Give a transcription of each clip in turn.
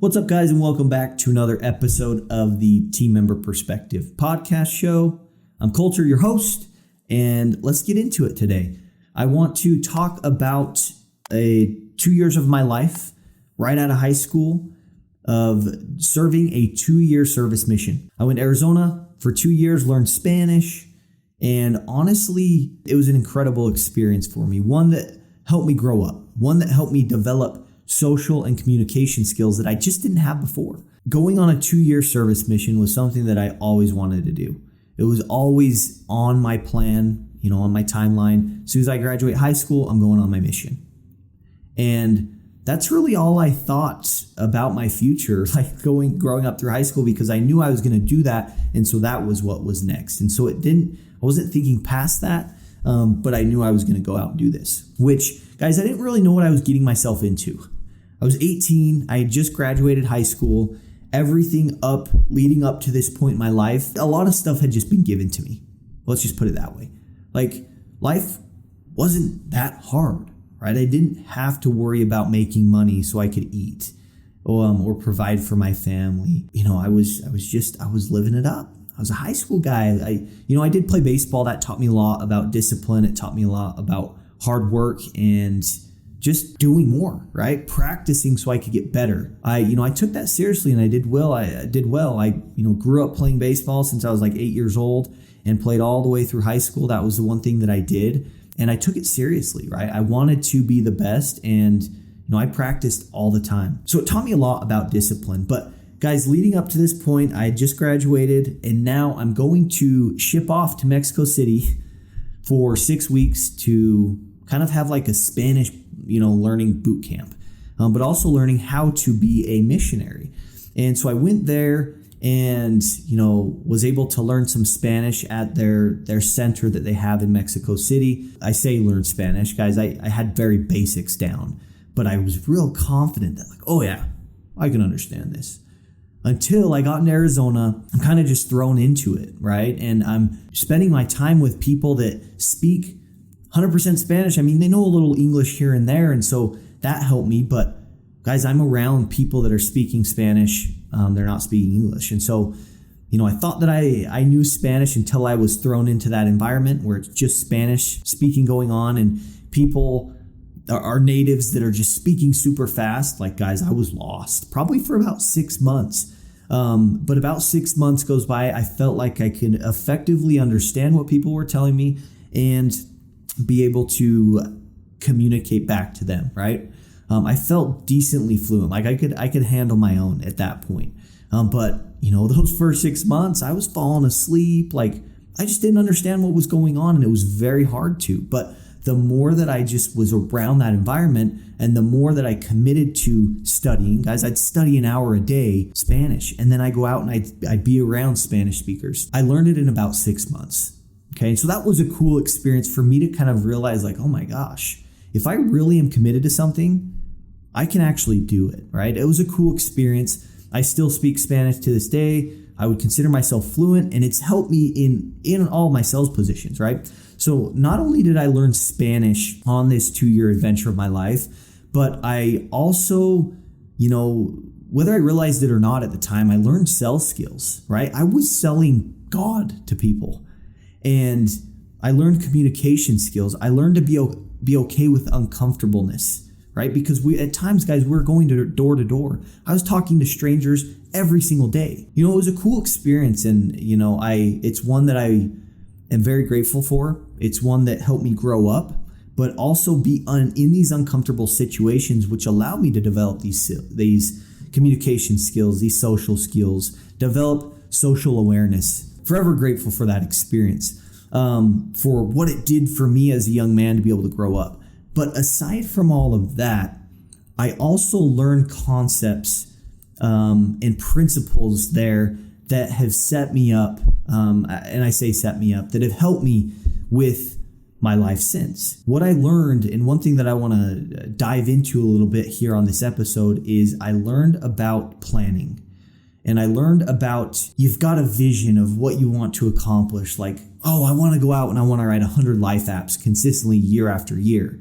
What's up, guys, and welcome back to another episode of the Team Member Perspective podcast show. I'm Coulter, your host, and let's get into it today. I want to talk about 2 years of my life right out of high school of serving a 2-year service mission. I went to Arizona for 2 years, learned Spanish, and honestly, it was an incredible experience for me. One that helped me grow up, one that helped me develop social and communication skills that I just didn't have before. Going on a 2-year service mission was something that I always wanted to do. It was always on my plan, on my timeline. As soon as I graduate high school, I'm going on my mission. And that's really all I thought about my future, growing up through high school, because I knew I was going to do that. And so that was what was next. And so I wasn't thinking past that, but I knew I was going to go out and do this, which, guys, I didn't really know what I was getting myself into. I was 18. I had just graduated high school. Everything leading up to this point in my life, a lot of stuff had just been given to me. Let's just put it that way. Life wasn't that hard, right? I didn't have to worry about making money so I could eat or provide for my family. I was living it up. I was a high school guy. I did play baseball. That taught me a lot about discipline. It taught me a lot about hard work and just doing more, right? Practicing so I could get better. I took that seriously and I did well. I grew up playing baseball since I was 8 years old and played all the way through high school. That was the one thing that I did. And I took it seriously, right? I wanted to be the best, and I practiced all the time. So it taught me a lot about discipline. But guys, leading up to this point, I had just graduated, and now I'm going to ship off to Mexico City for 6 weeks to kind of have a Spanish learning boot camp, but also learning how to be a missionary. And so I went there and, was able to learn some Spanish at their center that they have in Mexico City. I say learn Spanish, guys. I had very basics down, but I was real confident that oh yeah, I can understand this. Until I got in Arizona, I'm kind of just thrown into it, right? And I'm spending my time with people that speak 100% Spanish. I mean, they know a little English here and there, and so that helped me. But guys, I'm around people that are speaking Spanish. They're not speaking English. And so, I thought that I knew Spanish until I was thrown into that environment where it's just Spanish speaking going on, and people are natives that are just speaking super fast. Guys, I was lost probably for about 6 months. But about 6 months goes by, I felt like I could effectively understand what people were telling me and be able to communicate back to them, right? I felt decently fluent, I could handle my own at that point. But those first 6 months, I was falling asleep. I just didn't understand what was going on, and it was very hard to. But the more that I just was around that environment, and the more that I committed to studying, guys, I'd study an hour a day Spanish, and then I go out and I'd be around Spanish speakers. I learned it in about 6 months. Okay, so that was a cool experience for me to kind of realize oh my gosh, if I really am committed to something, I can actually do it, right? It was a cool experience. I still speak Spanish to this day. I would consider myself fluent, and it's helped me in all my sales positions, right? So not only did I learn Spanish on this 2-year adventure of my life, but I also, whether I realized it or not at the time, I learned sales skills, right? I was selling God to people. And I learned communication skills. I learned to be okay with uncomfortableness, right? Because at times, guys, we're going door to door. I was talking to strangers every single day. It was a cool experience, and it's one that I am very grateful for. It's one that helped me grow up, but also be in these uncomfortable situations, which allow me to develop these communication skills, these social skills, develop social awareness. Forever grateful for that experience, for what it did for me as a young man to be able to grow up. But aside from all of that, I also learned concepts and principles there that have set me up, and I say set me up, that have helped me with my life since. What I learned, and one thing that I want to dive into a little bit here on this episode, is I learned about planning. And I learned about, you've got a vision of what you want to accomplish. I want to go out and I want to write 100 life apps consistently year after year.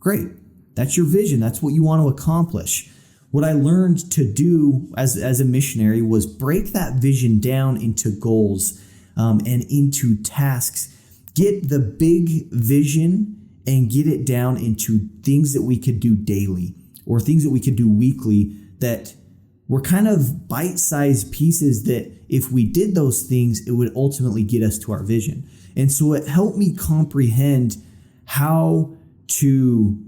Great. That's your vision. That's what you want to accomplish. what I learned to do as a missionary was break that vision down into goals and into tasks. Get the big vision and get it down into things that we could do daily or things that we could do weekly that were kind of bite-sized pieces that if we did those things, it would ultimately get us to our vision. And so it helped me comprehend how to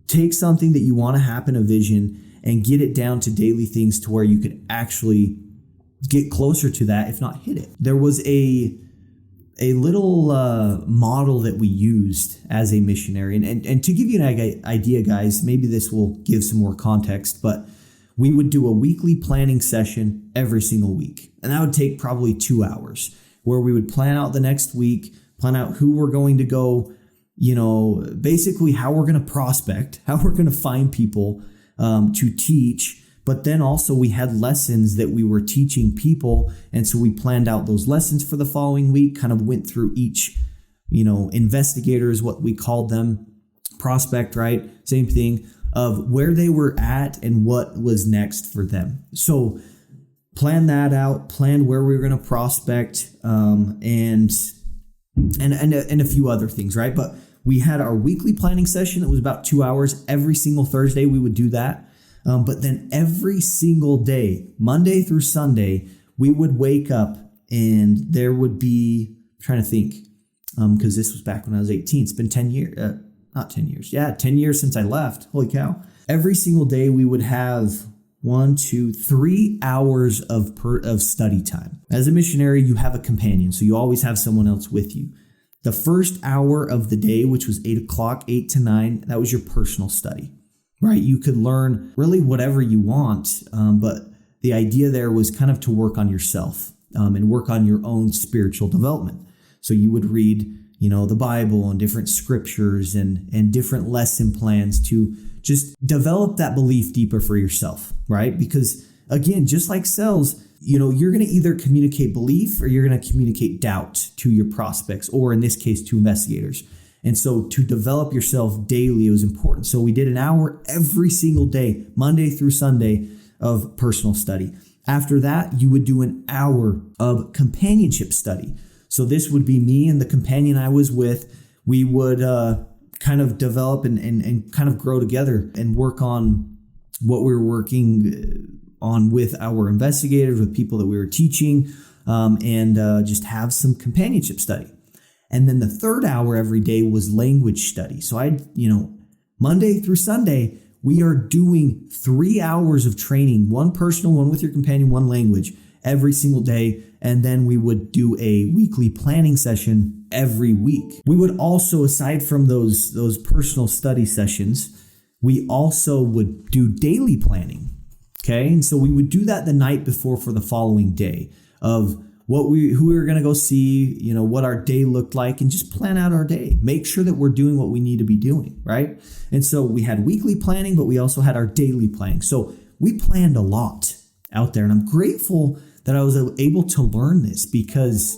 take something that you want to happen, a vision, and get it down to daily things to where you could actually get closer to that, if not hit it. There was a little model that we used as a missionary. And to give you an idea, guys, maybe this will give some more context, but we would do a weekly planning session every single week. And that would take probably 2 hours where we would plan out the next week, plan out who we're going to go, basically how we're going to prospect, how we're going to find people to teach. But then also we had lessons that we were teaching people. And so we planned out those lessons for the following week, kind of went through each, investigator is what we called them, prospect, right? Same thing of where they were at and what was next for them. So plan that out, plan where we were going to prospect, and a few other things, right? But we had our weekly planning session. It was about 2 hours. Every single Thursday we would do that. But then every single day, Monday through Sunday, we would wake up and there would be, I'm trying to think, because this was back when I was 18. It's been 10 years, not 10 years. Yeah, 10 years since I left. Holy cow. Every single day we would have 1, 2, 3 hours of study time. As a missionary, you have a companion, so you always have someone else with you. The first hour of the day, which was 8 o'clock, 8 to 9, that was your personal study, right? You could learn really whatever you want, but the idea there was kind of to work on yourself and work on your own spiritual development. So you would read, the Bible and different scriptures and different lesson plans to just develop that belief deeper for yourself, right? Because again, just like sales, you're going to either communicate belief or you're going to communicate doubt to your prospects, or in this case, to investigators. And so to develop yourself daily, it was important. So we did an hour every single day, Monday through Sunday, of personal study. After that, you would do an hour of companionship study. So this would be me and the companion I was with. We would kind of develop and kind of grow together and work on what we were working on with our investigators, with people that we were teaching, and just have some companionship study. And then the third hour every day was language study. So Monday through Sunday, we are doing 3 hours of training, one personal, one with your companion, one language every single day. And then we would do a weekly planning session every week. We would also, aside from those personal study sessions, we also would do daily planning. Okay. And so we would do that the night before for the following day of who we were going to go see, what our day looked like, and just plan out our day. Make sure that we're doing what we need to be doing, right? And so we had weekly planning, but we also had our daily planning. So we planned a lot out there, and I'm grateful that I was able to learn this because,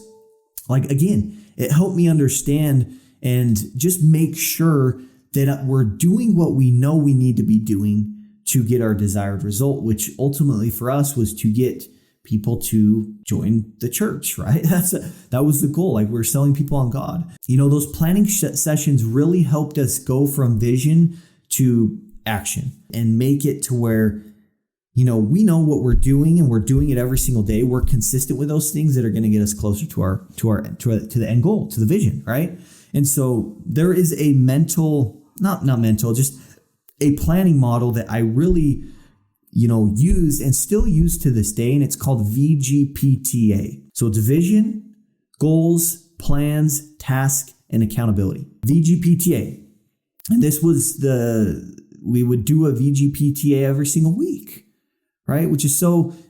again, it helped me understand and just make sure that we're doing what we know we need to be doing to get our desired result, which ultimately for us was to get people to join the church, right? That was the goal. We're selling people on God. Those planning sessions really helped us go from vision to action and make it to where, we know what we're doing and we're doing it every single day. We're consistent with those things that are going to get us closer to the end goal, to the vision, right? And so there is a just a planning model that I really use and still use to this day, and it's called VGPTA. So it's vision, goals, plans, task, and accountability. VGPTA. And this was we would do a VGPTA every single week, right? Which is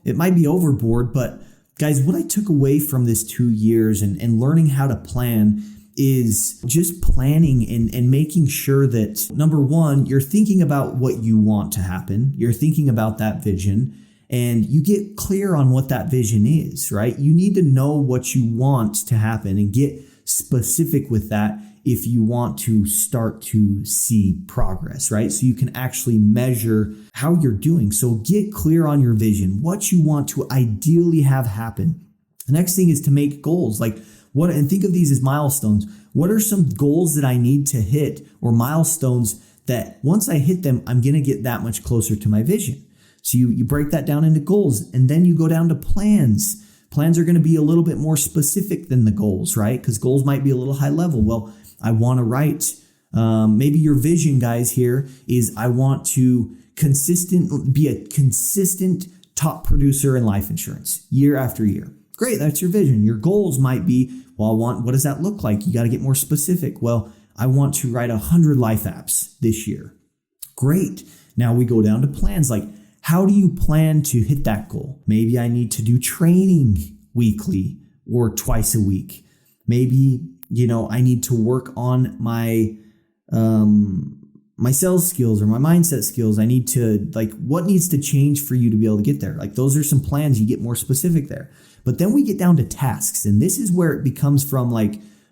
it might be overboard, but guys, what I took away from this 2 years and learning how to plan is just planning and making sure that, number one, you're thinking about what you want to happen. You're thinking about that vision and you get clear on what that vision is, right? You need to know what you want to happen and get specific with that if you want to start to see progress, right? So you can actually measure how you're doing. So get clear on your vision, what you want to ideally have happen. The next thing is to make goals, and think of these as milestones. What are some goals that I need to hit, or milestones that once I hit them, I'm going to get that much closer to my vision? So you break that down into goals, and then you go down to plans. Plans are going to be a little bit more specific than the goals, right? Because goals might be a little high level. Well, I want to write, maybe your vision, guys, here is I want to be a consistent top producer in life insurance year after year. Great, that's your vision. Your goals might be, what does that look like? You got to get more specific. Well, I want to write 100 life apps this year. Great. Now we go down to plans, how do you plan to hit that goal? Maybe I need to do training weekly or twice a week. Maybe, I need to work on my sales skills or my mindset skills. I need to, what needs to change for you to be able to get there? Those are some plans. You get more specific there. But then we get down to tasks. And this is where it becomes from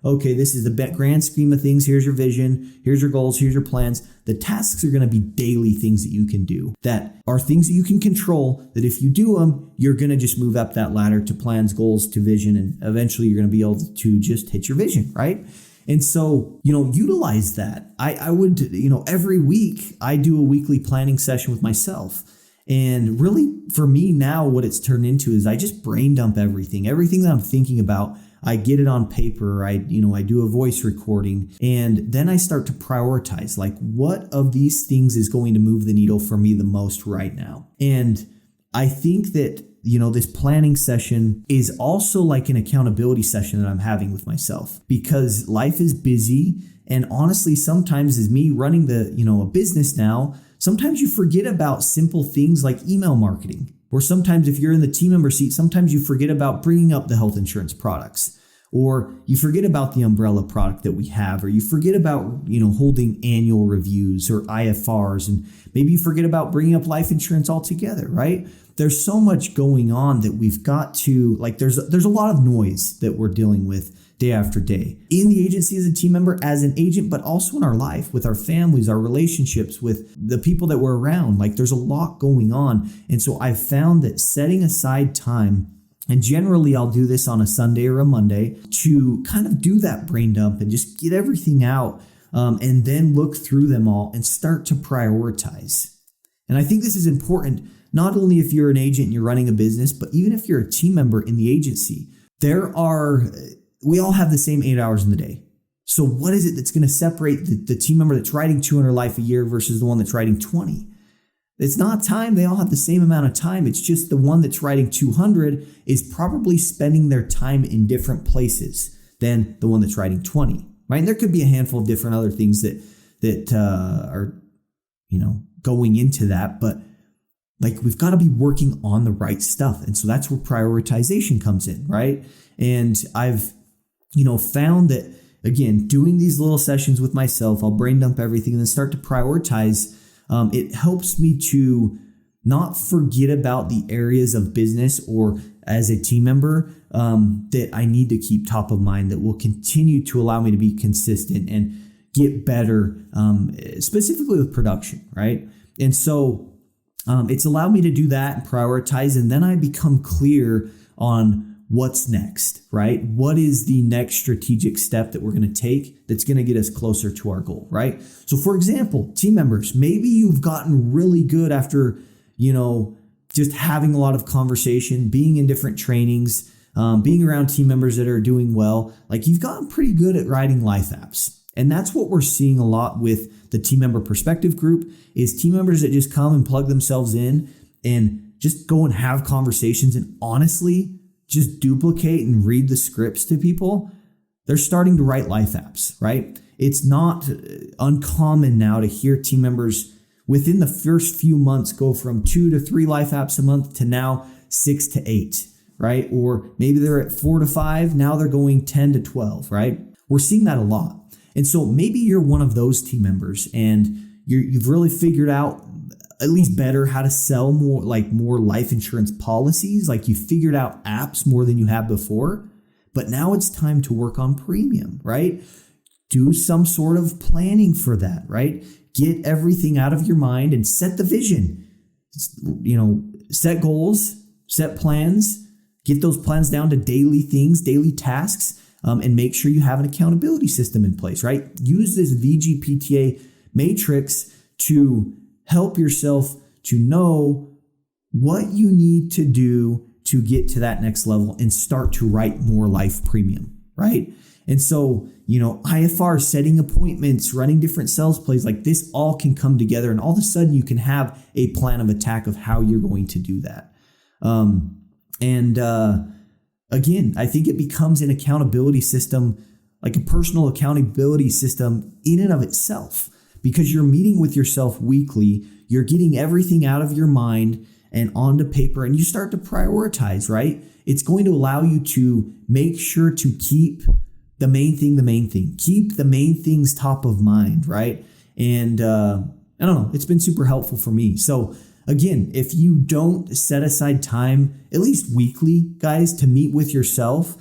okay, this is the grand scheme of things. Here's your vision. Here's your goals. Here's your plans. The tasks are going to be daily things that you can do, that are things that you can control, that if you do them, you're going to just move up that ladder to plans, goals, to vision. And eventually you're going to be able to just hit your vision, right? And so, utilize that. I would, every week I do a weekly planning session with myself. And really for me now, what it's turned into is I just brain dump everything that I'm thinking about. I get it on paper. I do a voice recording, and then I start to prioritize, what of these things is going to move the needle for me the most right now. And I think that, this planning session is also an accountability session that I'm having with myself, because life is busy. And honestly, sometimes as me running a business now, sometimes you forget about simple things like email marketing. Or sometimes if you're in the team member seat, sometimes you forget about bringing up the health insurance products, or you forget about the umbrella product that we have, or you forget about, holding annual reviews or IFRs, and maybe you forget about bringing up life insurance altogether, right? There's so much going on that we've got to, there's a lot of noise that we're dealing with day after day in the agency as a team member, as an agent, but also in our life with our families, our relationships with the people that we're around. There's a lot going on. And so I've found that setting aside time, and generally I'll do this on a Sunday or a Monday, to kind of do that brain dump and just get everything out, and then look through them all and start to prioritize. And I think this is important, not only if you're an agent and you're running a business, but even if you're a team member in the agency. We all have the same 8 hours in the day. So what is it that's going to separate the team member that's writing 200 life a year versus the one that's writing 20? It's not time. They all have the same amount of time. It's just the one that's writing 200 is probably spending their time in different places than the one that's writing 20, right? And there could be a handful of different other things that are, going into that, but we've got to be working on the right stuff. And so that's where prioritization comes in, right? And I've found that, again, doing these little sessions with myself, I'll brain dump everything and then start to prioritize. It helps me to not forget about the areas of business or as a team member that I need to keep top of mind, that will continue to allow me to be consistent and get better, specifically with production, right? And so it's allowed me to do that and prioritize, and then I become clear on what's next, right? What is the next strategic step that we're going to take that's going to get us closer to our goal, right? So for example, team members, maybe you've gotten really good after, just having a lot of conversation, being in different trainings, being around team members that are doing well. You've gotten pretty good at writing life apps. And that's what we're seeing a lot with the team member perspective group, is team members that just come and plug themselves in and just go and have conversations and honestly just duplicate and read the scripts to people. They're starting to write life apps, right? It's not uncommon now to hear team members within the first few months go from 2 to 3 life apps a month to now 6 to 8, right? Or maybe they're at 4 to 5. Now they're going 10 to 12, right? We're seeing that a lot. And so maybe you're one of those team members and you've really figured out at least better how to sell more life insurance policies. You figured out apps more than you have before, but now it's time to work on premium, right? do some sort of planning for that, right? Get everything out of your mind and set the vision. Set goals, set plans, get those plans down to daily things, daily tasks, and make sure you have an accountability system in place, right? Use this VGPTA matrix to help yourself to know what you need to do to get to that next level and start to write more life premium, right? And so, IFR, setting appointments, running different sales plays, like this all can come together, and all of a sudden you can have a plan of attack of how you're going to do that. Again, I think it becomes an accountability system, like a personal accountability system in and of itself, because you're meeting with yourself weekly. You're getting everything out of your mind and onto paper, and you start to prioritize, right? It's going to allow you to make sure to keep the main thing. Keep the main things top of mind, right? And I don't know, it's been super helpful for me. So again, if you don't set aside time, at least weekly, guys, to meet with yourself,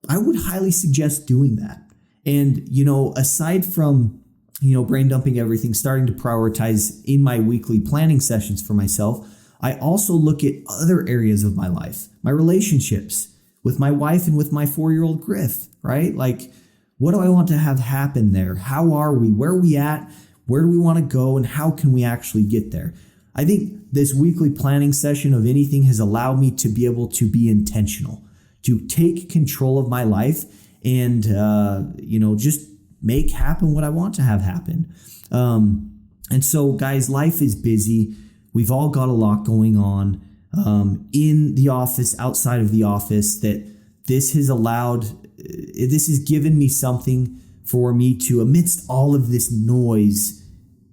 I would highly suggest doing that. And, aside from, brain dumping everything, starting to prioritize in my weekly planning sessions for myself, I also look at other areas of my life, my relationships with my wife and with my 4-year-old Griff, right? Like, what do I want to have happen there? How are we? Where are we at? Where do we want to go? And how can we actually get there? I think this weekly planning session of anything has allowed me to be able to be intentional, to take control of my life and, just make happen what I want to have happen. And so, guys, life is busy. We've all got a lot going on in the office, outside of the office, that this has given me something for me to, amidst all of this noise,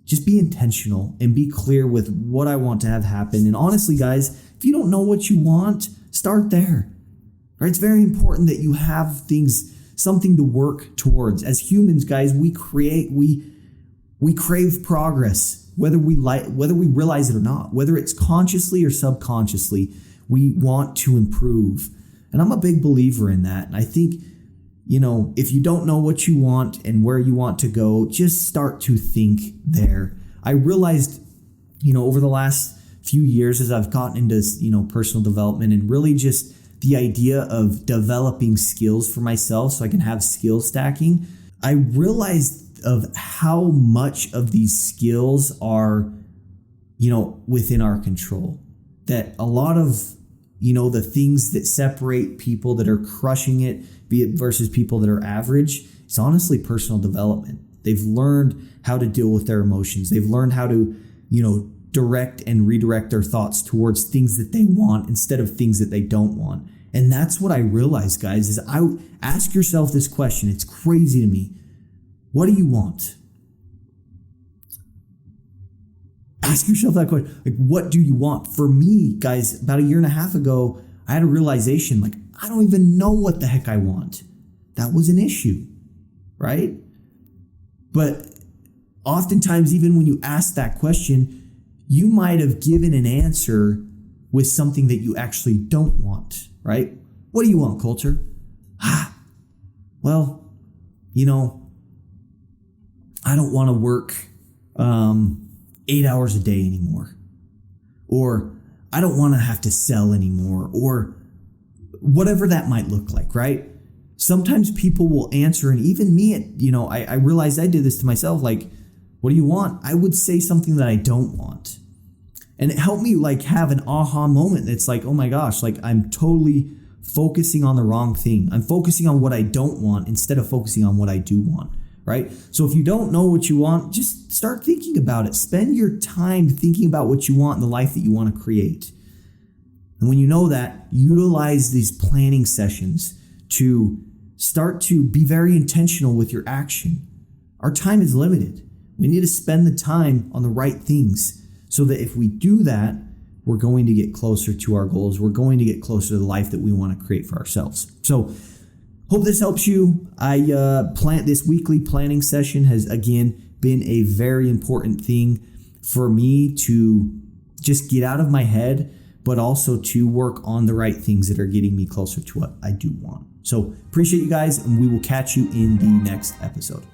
just be intentional and be clear with what I want to have happen. And honestly, guys, if you don't know what you want, start there. Right? It's very important that you have something to work towards. As humans, guys, we crave progress, whether we realize it or not, whether it's consciously or subconsciously, we want to improve. And I'm a big believer in that. And I think, if you don't know what you want and where you want to go, just start to think there. I realized, over the last few years as I've gotten into, personal development and really just the idea of developing skills for myself so I can have skill stacking, I realized of how much of these skills are, within our control. That a lot of, the things that separate people that are crushing it, be it versus people that are average, it's honestly personal development. They've learned how to deal with their emotions. They've learned how to, direct and redirect their thoughts towards things that they want instead of things that they don't want. And that's what I realized, guys, is ask yourself this question. It's crazy to me. What do you want? Ask yourself that question. Like, what do you want? For me, guys, about 1.5 years ago, I had a realization, like, I don't even know what the heck I want. That was an issue, right? But oftentimes, even when you ask that question, you might have given an answer with something that you actually don't want, right? What do you want, culture? Well, I don't want to work 8 hours a day anymore. Or I don't want to have to sell anymore. Or whatever that might look like, right? Sometimes people will answer, and even me, I realized I did this to myself, like, what do you want? I would say something that I don't want. And it helped me have an aha moment. It's like, oh my gosh, I'm totally focusing on the wrong thing. I'm focusing on what I don't want instead of focusing on what I do want, right? So if you don't know what you want, just start thinking about it. Spend your time thinking about what you want in the life that you want to create. And when you know that, utilize these planning sessions to start to be very intentional with your action. Our time is limited. We need to spend the time on the right things so that if we do that, we're going to get closer to our goals. We're going to get closer to the life that we want to create for ourselves. So hope this helps you. This weekly planning session has, again, been a very important thing for me to just get out of my head, but also to work on the right things that are getting me closer to what I do want. So appreciate you guys, and we will catch you in the next episode.